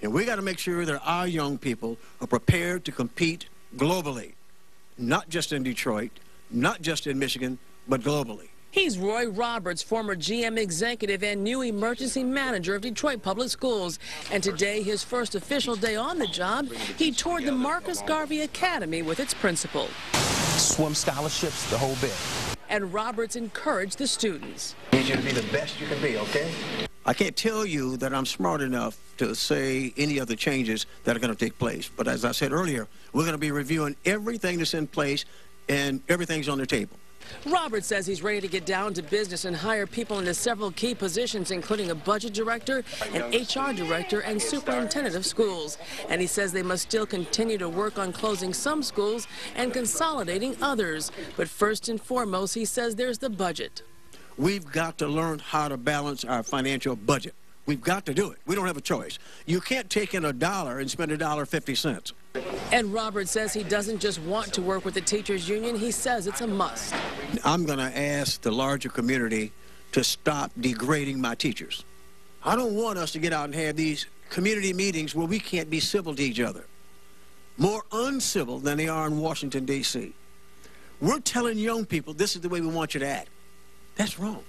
And we got to make sure that our young people are prepared to compete globally, not just in Detroit, not just in Michigan, but globally. He's Roy Roberts, former GM executive and new emergency manager of Detroit Public Schools. And today, his first official day on the job, he toured the Marcus Garvey Academy with its principal. Swim scholarships, the whole bit. And Roberts encouraged the students. I need you to be the best you can be, okay? I can't tell you that I'm smart enough to say any of the changes that are going to take place. But as I said earlier, we're going to be reviewing everything that's in place, and everything's on the table. Roberts says he's ready to get down to business and hire people into several key positions, including a budget director, an HR director, and superintendent of schools. And he says they must still continue to work on closing some schools and consolidating others. But first and foremost, he says there's the budget. We've got to learn how to balance our financial budget. We've got to do it. We don't have a choice. You can't take in $1 and spend $1.50. And Roberts says he doesn't just want to work with the teachers union. He says it's a must. I'm going to ask the larger community to stop degrading my teachers. I don't want us to get out and have these community meetings where we can't be civil to each other. More uncivil than they are in Washington, D.C. We're telling young people this is the way we want you to act. That's wrong.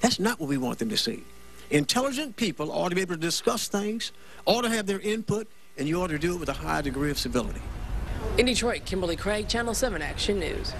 That's not what we want them to see. Intelligent people ought to be able to discuss things, ought to have their input, and you ought to do it with a high degree of civility. In Detroit, Kimberly Craig, Channel 7 Action News.